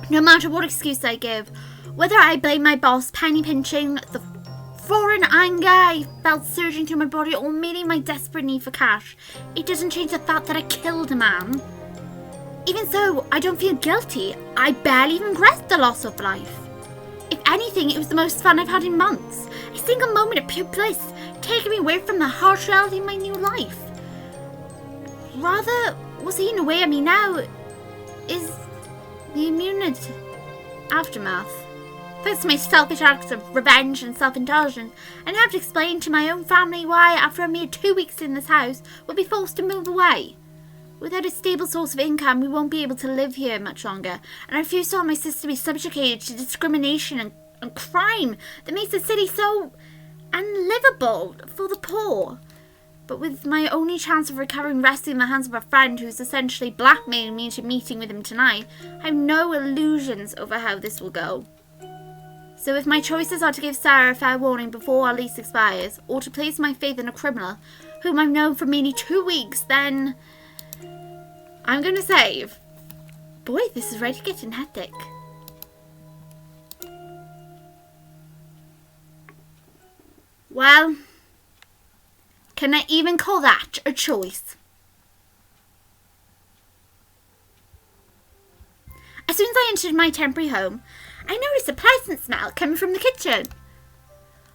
No matter what excuse I give, whether I blame my boss penny pinching, the foreign anger I felt surging through my body, or merely my desperate need for cash, it doesn't change the fact that I killed a man. Even so, I don't feel guilty. I barely even regret the loss of life. If anything, it was the most fun I've had in months. A single moment of pure bliss, taking me away from the harsh reality of my new life. Rather, what's eating away at me now is the immediate aftermath. Thanks to my selfish acts of revenge and self-indulgence, I now have to explain to my own family why, after a mere 2 weeks in this house, we'll be forced to move away. Without a stable source of income, we won't be able to live here much longer, and I refuse to allow my sister be subjugated to discrimination and crime that makes the city so unlivable for the poor. But with my only chance of recovering resting in the hands of a friend who's essentially blackmailing me into meeting with him tonight, I have no illusions over how this will go. So if my choices are to give Sara a fair warning before our lease expires, or to place my faith in a criminal whom I've known for merely 2 weeks, then I'm going to save. Boy, this is really getting hectic. Well, can I even call that a choice? As soon as I entered my temporary home, I noticed a pleasant smell coming from the kitchen.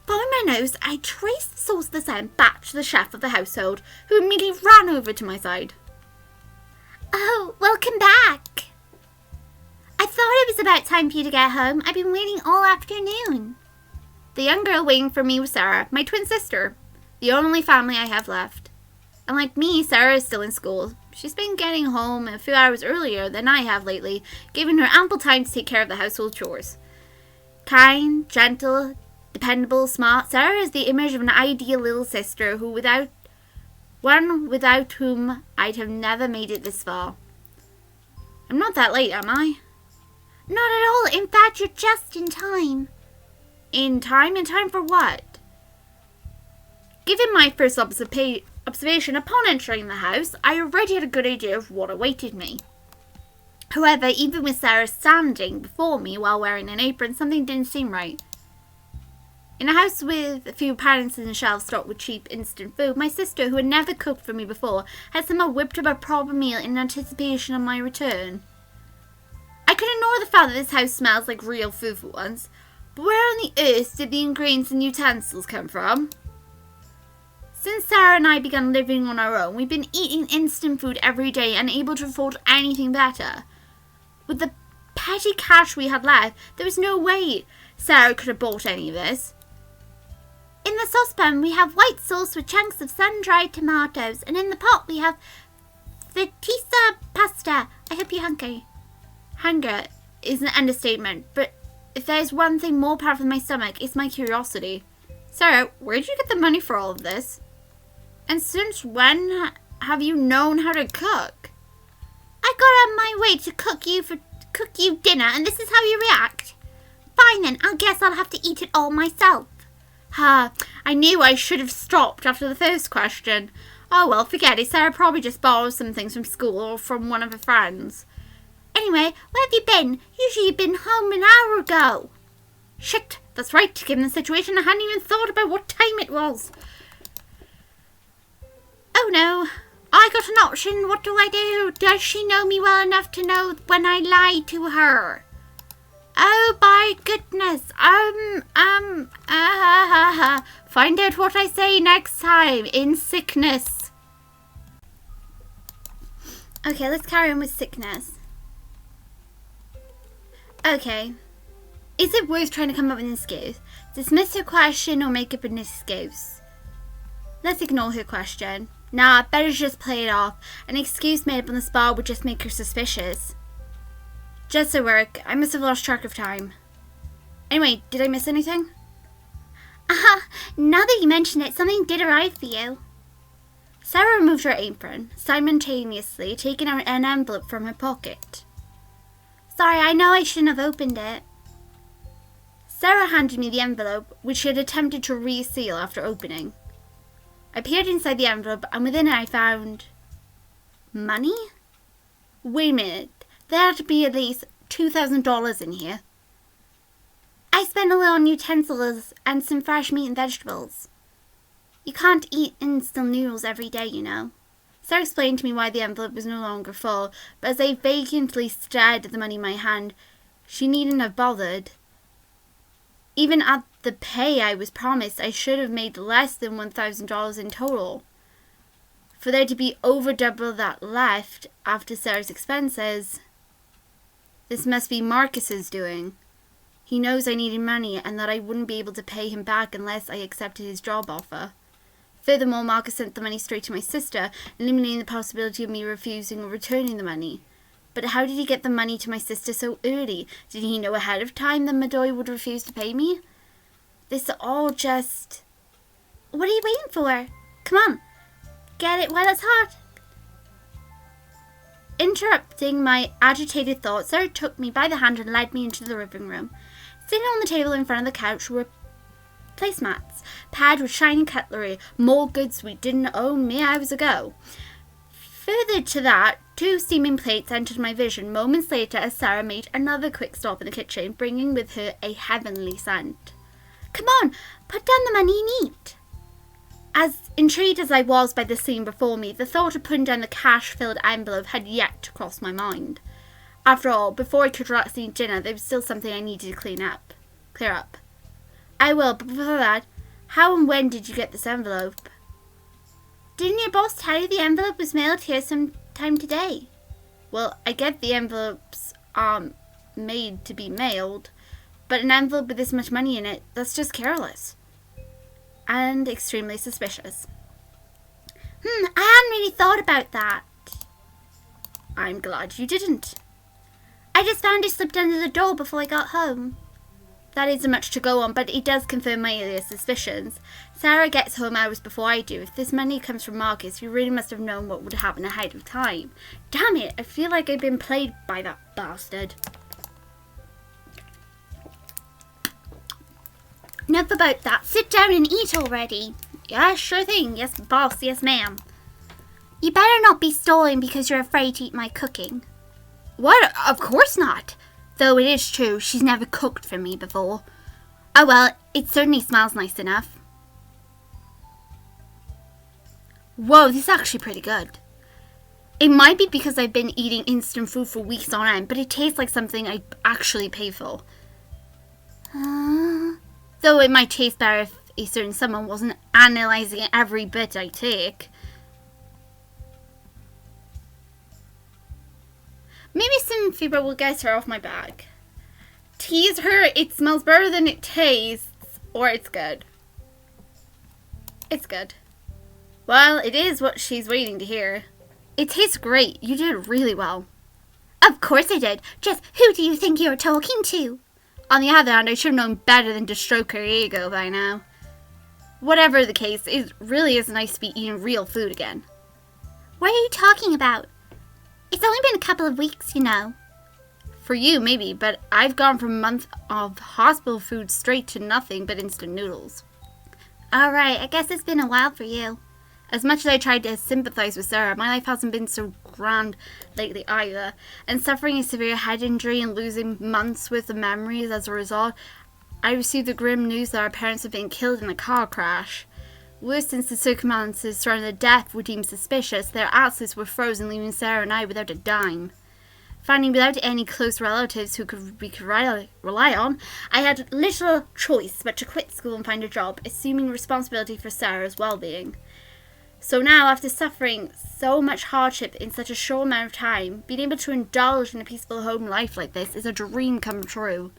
Following my nose, I traced the source of the scent back to the chef of the household, who immediately ran over to my side. Oh, welcome back. I thought it was about time for you to get home. I've been waiting all afternoon. The young girl waiting for me was Sara, my twin sister, the only family I have left. Unlike me, Sara is still in school. She's been getting home a few hours earlier than I have lately, giving her ample time to take care of the household chores. Kind, gentle, dependable, smart, Sara is the image of an ideal little sister without whom I'd have never made it this far. I'm not that late, am I? Not at all. In fact, you're just in time. In time? In time for what? Given my first observation upon entering the house, I already had a good idea of what awaited me. However, even with Sara standing before me while wearing an apron, something didn't seem right. In a house with a few appliances and shelves stocked with cheap instant food, my sister, who had never cooked for me before, had somehow whipped up a proper meal in anticipation of my return. I could ignore the fact that this house smells like real food for once, but where on the earth did the ingredients and utensils come from? Since Sara and I began living on our own, we've been eating instant food every day, unable to afford anything better. With the petty cash we had left, there was no way Sara could have bought any of this. In the saucepan, we have white sauce with chunks of sun-dried tomatoes, and in the pot we have fettuccine pasta. I hope you're hungry. Hunger is an understatement, but if there's one thing more powerful than my stomach, it's my curiosity. Sara, where did you get the money for all of this? And since when have you known how to cook? I got out of my way to cook you dinner, and this is how you react? Fine then, I guess I'll have to eat it all myself. I knew I should have stopped after the first question. Oh well, forget it. Sara probably just borrowed some things from school or from one of her friends. Anyway, where have you been? Usually you've been home an hour ago. Shit, that's right. Given the situation, I hadn't even thought about what time it was. Oh no, I got an option. What do I do? Does she know me well enough to know when I lie to her? Oh, by goodness. Find out what I say next time in sickness. Okay, let's carry on with sickness. Okay. Is it worth trying to come up with an excuse? Dismiss her question or make up an excuse? Let's ignore her question. Nah, better just play it off. An excuse made up on the spot would just make her suspicious. Just at work. I must have lost track of time. Anyway, did I miss anything? Now that you mention it, something did arrive for you. Sara removed her apron, simultaneously taking out an envelope from her pocket. Sorry, I know I shouldn't have opened it. Sara handed me the envelope, which she had attempted to reseal after opening. I peered inside the envelope, and within it I found money? Wait a minute. There had to be at least $2,000 in here. I spent a little on utensils and some fresh meat and vegetables. You can't eat instant noodles every day, you know. Sara explained to me why the envelope was no longer full, but as I vacantly stared at the money in my hand, she needn't have bothered. Even at the pay I was promised, I should have made less than $1,000 in total. For there to be over double that left after Sara's expenses, this must be Marcus's doing. He knows I needed money and that I wouldn't be able to pay him back unless I accepted his job offer. Furthermore, Marcus sent the money straight to my sister, eliminating the possibility of me refusing or returning the money. But how did he get the money to my sister so early? Did he know ahead of time that Madoy would refuse to pay me? This all just... What are you waiting for? Come on, get it while it's hot. Interrupting my agitated thoughts, Sara took me by the hand and led me into the living room. Sitting on the table in front of the couch were placemats, paired with shiny cutlery, more goods we didn't own mere hours ago. Further to that, 2 steaming plates entered my vision moments later as Sara made another quick stop in the kitchen, bringing with her a heavenly scent. Come on, put down the money and eat. As intrigued as I was by the scene before me, the thought of putting down the cash-filled envelope had yet to cross my mind. After all, before I could relax and eat dinner, there was still something I needed to clear up. I will, but before that, how and when did you get this envelope? Didn't your boss tell you the envelope was mailed here sometime today? Well, I get the envelopes aren't made to be mailed, but an envelope with this much money in it, that's just careless. And extremely suspicious. I hadn't really thought about that. I'm glad you didn't. I just found it slipped under the door before I got home. That isn't much to go on, but it does confirm my earlier suspicions. Sara gets home hours before I do. If this money comes from Marcus, you really must have known what would happen ahead of time. Damn it, I feel like I've been played by that bastard. Enough about that. Sit down and eat already. Yeah, sure thing. Yes, boss. Yes, ma'am. You better not be stalling because you're afraid to eat my cooking. What? Of course not. Though it is true, she's never cooked for me before. Oh well, it certainly smells nice enough. Whoa, this is actually pretty good. It might be because I've been eating instant food for weeks on end, but it tastes like something I'd actually pay for. Though it might taste better if a certain someone wasn't analysing every bit I take. Maybe some fever will get her off my back. Tease her, it smells better than it tastes, or it's good. It's good. Well, it is what she's waiting to hear. It tastes great. You did really well. Of course I did. Just who do you think you're talking to? On the other hand, I should have known better than to stroke her ego by now. Whatever the case, it really is nice to be eating real food again. What are you talking about? It's only been a couple of weeks, you know. For you, maybe, but I've gone from a month of hospital food straight to nothing but instant noodles. Alright, I guess it's been a while for you. As much as I tried to sympathise with Sara, my life hasn't been so grand lately either. And suffering a severe head injury and losing months' worth of memories as a result, I received the grim news that our parents had been killed in a car crash. Worse, since the circumstances surrounding the death were deemed suspicious, their assets were frozen, leaving Sara and I without a dime. Finding without any close relatives who we could rely on, I had little choice but to quit school and find a job, assuming responsibility for Sara's well-being. So now, after suffering so much hardship in such a short amount of time, being able to indulge in a peaceful home life like this is a dream come true.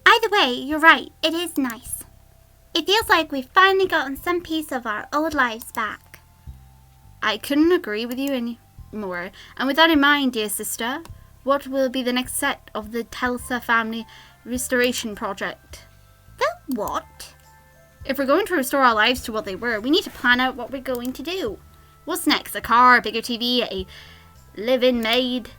Either way, you're right, it is nice. It feels like we've finally gotten some piece of our old lives back. I couldn't agree with you any more. And with that in mind, dear sister, what will be the next set of the Telsa family restoration project? The what? If we're going to restore our lives to what they were, we need to plan out what we're going to do. What's next? A car, a bigger TV, a live-in maid?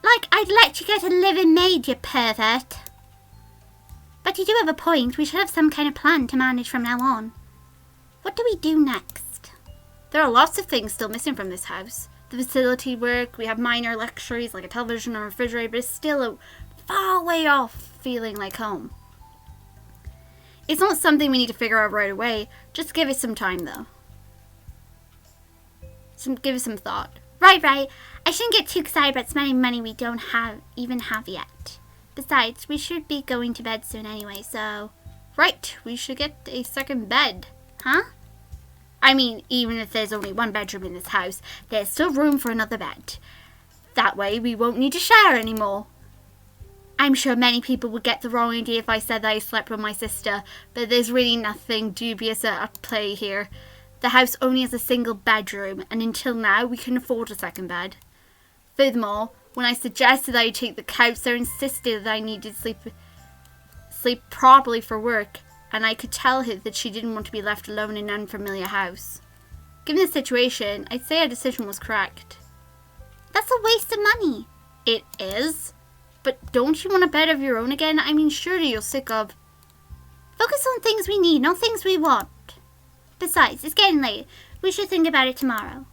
Like I'd let you get a live-in maid, you pervert. But you do have a point. We should have some kind of plan to manage from now on. What do we do next? There are lots of things still missing from this house. the facility work. We have minor luxuries like a television or a refrigerator, but it's still a far way off feeling like home. It's not something we need to figure out right away. Just give it some time, though. Give it some thought. Right. I shouldn't get too excited about spending money we don't even have yet. Besides, we should be going to bed soon anyway, so... Right, we should get a second bed. Huh? I mean, even if there's only one bedroom in this house, there's still room for another bed. That way, we won't need to share anymore. I'm sure many people would get the wrong idea if I said that I slept with my sister, but there's really nothing dubious at play here. The house only has a single bedroom, and until now, we couldn't afford a second bed. Furthermore, when I suggested that I take the couch, Sara insisted that I needed to sleep properly for work, and I could tell her that she didn't want to be left alone in an unfamiliar house. Given the situation, I'd say our decision was correct. That's a waste of money. It is. But don't you want a bed of your own again? I mean, surely you're sick of... Focus on things we need, not things we want. Besides, it's getting late. We should think about it tomorrow.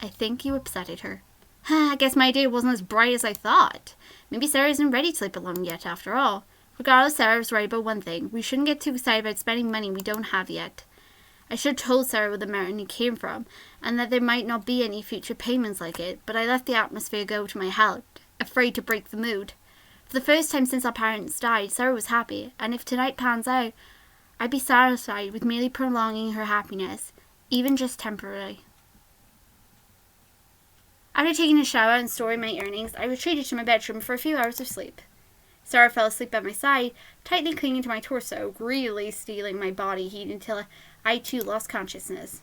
I think you upsetted her. I guess my idea wasn't as bright as I thought. Maybe Sara isn't ready to sleep alone yet, after all. Regardless, Sara was right about one thing. We shouldn't get too excited about spending money we don't have yet. I should have told Sara where the money came from, and that there might not be any future payments like it, but I let the atmosphere go to my head, afraid to break the mood. For the first time since our parents died, Sara was happy, and if tonight pans out, I'd be satisfied with merely prolonging her happiness, even just temporarily. After taking a shower and storing my earnings, I retreated to my bedroom for a few hours of sleep. Sara fell asleep by my side, tightly clinging to my torso, greedily stealing my body heat until I too lost consciousness.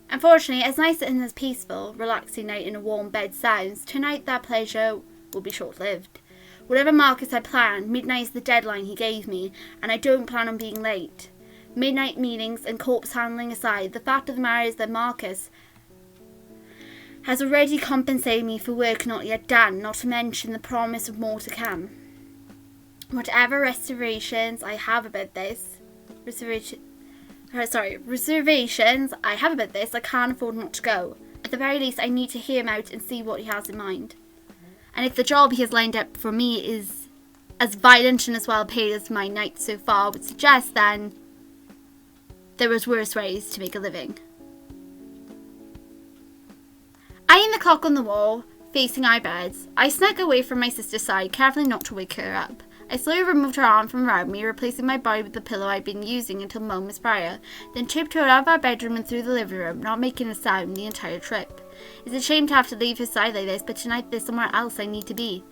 Unfortunately, as nice and as peaceful, relaxing night in a warm bed sounds, tonight that pleasure will be short-lived. Whatever Marcus had planned, midnight is the deadline he gave me, and I don't plan on being late. Midnight meetings and corpse handling aside, the fact of the matter is that Marcus has already compensated me for work not yet done, not to mention the promise of more to come. Whatever reservations I have about this, I can't afford not to go. At the very least, I need to hear him out and see what he has in mind. And if the job he has lined up for me is as violent and as well paid as my night so far would suggest, then there was worse ways to make a living. Eyeing the clock on the wall, facing our beds, I snuck away from my sister's side, carefully not to wake her up. I slowly removed her arm from around me, replacing my body with the pillow I'd been using until moments prior, then tiptoed out of our bedroom and through the living room, not making a sound the entire trip. It's a shame to have to leave her side like this, but tonight there's somewhere else I need to be.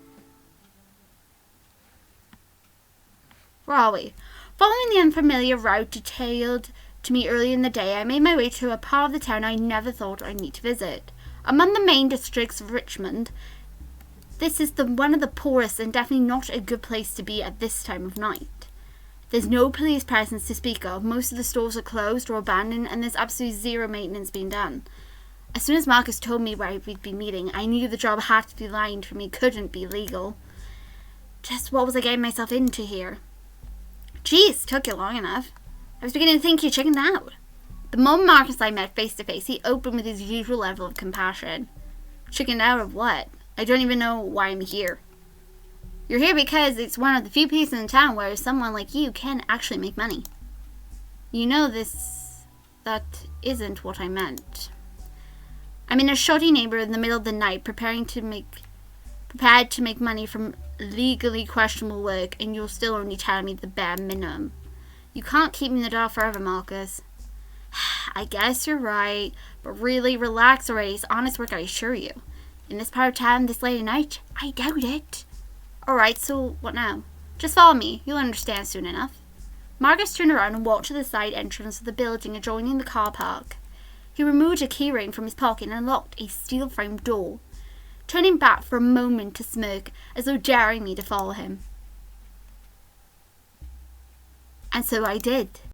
Where are we? Following the unfamiliar route detailed to me earlier in the day, I made my way to a part of the town I never thought I'd need to visit. Among the main districts of Richmond, this is one of the poorest and definitely not a good place to be at this time of night. There's no police presence to speak of, most of the stores are closed or abandoned, and there's absolutely zero maintenance being done. As soon as Marcus told me where we'd be meeting, I knew the job had to be lined for me, couldn't be legal. Just what was I getting myself into here? Geez, took you long enough. I was beginning to think you chickened out. The moment Marcus and I met face to face, he opened with his usual level of compassion. Chickened out of what? I don't even know why I'm here. You're here because it's one of the few places in town where someone like you can actually make money. You know that isn't what I meant. I'm in a shoddy neighborhood in the middle of the night, prepared to make money from legally questionable work, and you're still only telling me the bare minimum. You can't keep me in the dark forever, Marcus. I guess you're right, but really, relax already. It's honest work, I assure you. In this part of town, this late at night, I doubt it. Alright, so what now? Just follow me. You'll understand soon enough. Marcus turned around and walked to the side entrance of the building adjoining the car park. He removed a keyring from his pocket and unlocked a steel-framed door, turning back for a moment to smirk, as though daring me to follow him. And so I did.